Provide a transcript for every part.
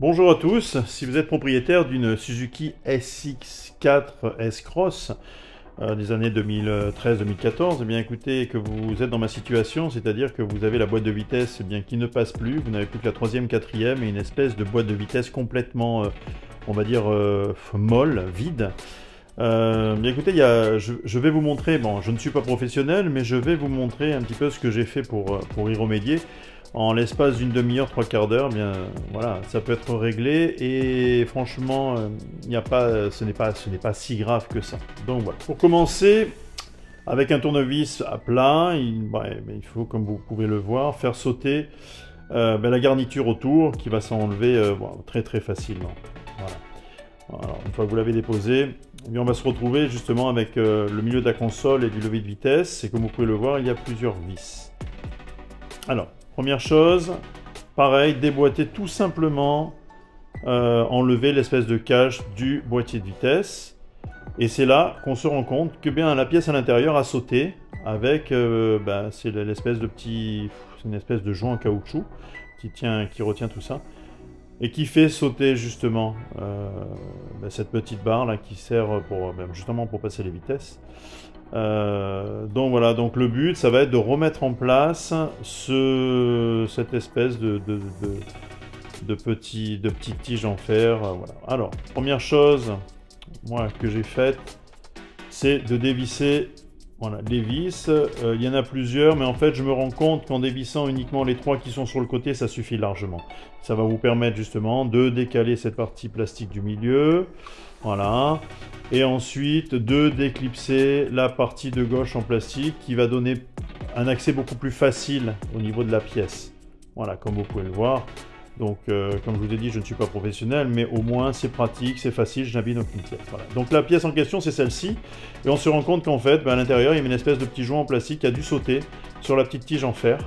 Bonjour à tous, si vous êtes propriétaire d'une Suzuki SX4 S-Cross des années 2013-2014, eh bien écoutez, que vous êtes dans ma situation, c'est-à-dire que vous avez la boîte de vitesse bien, qui ne passe plus, vous n'avez plus que la troisième, quatrième et une espèce de boîte de vitesse complètement, on va dire, molle, vide. Bien écoutez, je vais vous montrer, bon je ne suis pas professionnel, mais je vais vous montrer un petit peu ce que j'ai fait pour y remédier. En l'espace d'une demi-heure, trois quarts d'heure, bien voilà, ça peut être réglé et franchement, ce n'est pas si grave que ça. Donc voilà. Pour commencer, avec un tournevis à plat, il faut, comme vous pouvez le voir, faire sauter la garniture autour qui va s'enlever très très facilement. Voilà. Alors, une fois que vous l'avez déposé, eh bien, on va se retrouver justement avec le milieu de la console et du levier de vitesse. Et comme vous pouvez le voir, il y a plusieurs vis. Alors, première chose, pareil, déboîter tout simplement, enlever l'espèce de cache du boîtier de vitesse. Et c'est là qu'on se rend compte que bien la pièce à l'intérieur a sauté avec, c'est l'espèce de c'est une espèce de joint en caoutchouc qui retient tout ça et qui fait sauter justement cette petite barre là qui sert justement pour passer les vitesses. Donc voilà, donc le but ça va être de remettre en place cette espèce de petites tiges en fer. Voilà. Alors, première chose moi que j'ai faite, c'est de dévisser les vis. Il y en a plusieurs, mais en fait je me rends compte qu'en dévissant uniquement les trois qui sont sur le côté, ça suffit largement. Ça va vous permettre justement de décaler cette partie plastique du milieu. Voilà. Et ensuite de déclipser la partie de gauche en plastique qui va donner un accès beaucoup plus facile au niveau de la pièce. Voilà, comme vous pouvez le voir. Donc, comme je vous ai dit, je ne suis pas professionnel, mais au moins c'est pratique, c'est facile, je n'abîme aucune pièce. Voilà. Donc la pièce en question, c'est celle-ci. Et on se rend compte qu'en fait, à l'intérieur, il y a une espèce de petit joint en plastique qui a dû sauter sur la petite tige en fer.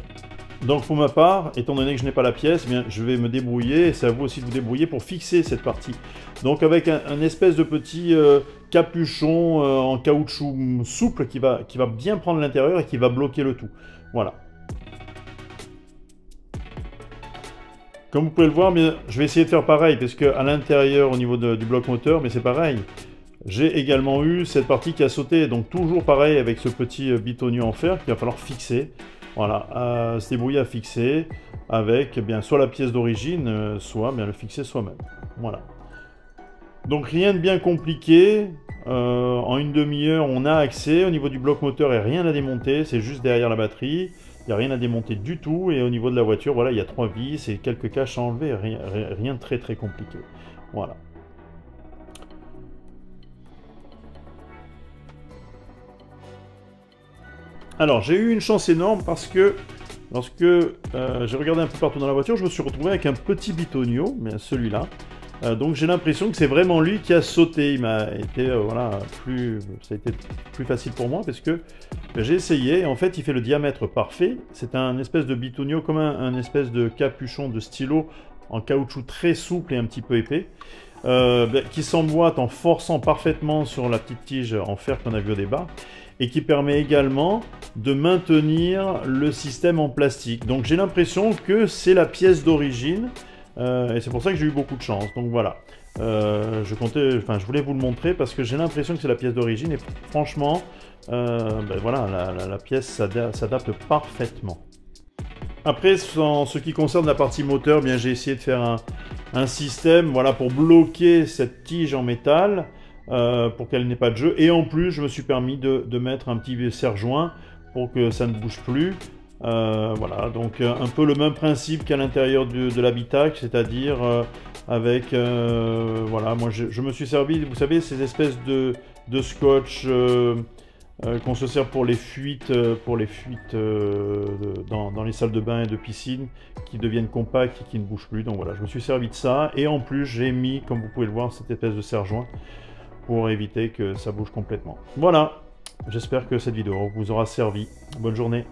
Donc pour ma part, étant donné que je n'ai pas la pièce, bien, je vais me débrouiller, et c'est à vous aussi de vous débrouiller pour fixer cette partie. Donc avec un espèce de petit capuchon en caoutchouc souple qui va bien prendre l'intérieur et qui va bloquer le tout. Voilà. Comme vous pouvez le voir, bien, je vais essayer de faire pareil, parce qu'à l'intérieur, au niveau du bloc moteur, mais c'est pareil. J'ai également eu cette partie qui a sauté, donc toujours pareil avec ce petit bitonio en fer qu'il va falloir fixer. Voilà, se débrouiller à fixer avec soit la pièce d'origine, soit bien le fixer soi-même. Voilà. Donc rien de bien compliqué. En une demi-heure, on a accès. Au niveau du bloc moteur, il n'y a rien à démonter, c'est juste derrière la batterie. Il n'y a rien à démonter du tout. Et au niveau de la voiture, voilà, il y a trois vis et quelques caches à enlever. Rien de très très compliqué. Voilà. Alors, j'ai eu une chance énorme parce que lorsque j'ai regardé un peu partout dans la voiture, je me suis retrouvé avec un petit bitonio, mais celui-là. Donc j'ai l'impression que c'est vraiment lui qui a sauté. Il m'a été, ça a été plus facile pour moi parce que j'ai essayé. Et en fait, il fait le diamètre parfait. C'est un espèce de bitonio comme un espèce de capuchon de stylo en caoutchouc très souple et un petit peu épais. Qui s'emboîte en forçant parfaitement sur la petite tige en fer qu'on a vu au départ. Et qui permet également de maintenir le système en plastique. Donc j'ai l'impression que c'est la pièce d'origine, et c'est pour ça que j'ai eu beaucoup de chance. Donc voilà, je voulais vous le montrer parce que j'ai l'impression que c'est la pièce d'origine, et franchement, voilà, la pièce s'adapte parfaitement. Après, en ce qui concerne la partie moteur, bien j'ai essayé de faire un système, voilà, pour bloquer cette tige en métal, pour qu'elle n'ait pas de jeu. Et en plus, je me suis permis de mettre un petit serre-joint pour que ça ne bouge plus. Voilà, donc un peu le même principe qu'à l'intérieur de l'habitacle, c'est-à-dire avec, voilà, moi je me suis servi, vous savez, ces espèces de scotch qu'on se sert pour les fuites, dans les salles de bain et de piscine, qui deviennent compacts et qui ne bougent plus. Donc voilà, je me suis servi de ça. Et en plus, j'ai mis, comme vous pouvez le voir, cette espèce de serre-joint pour éviter que ça bouge complètement. Voilà, j'espère que cette vidéo vous aura servi. Bonne journée.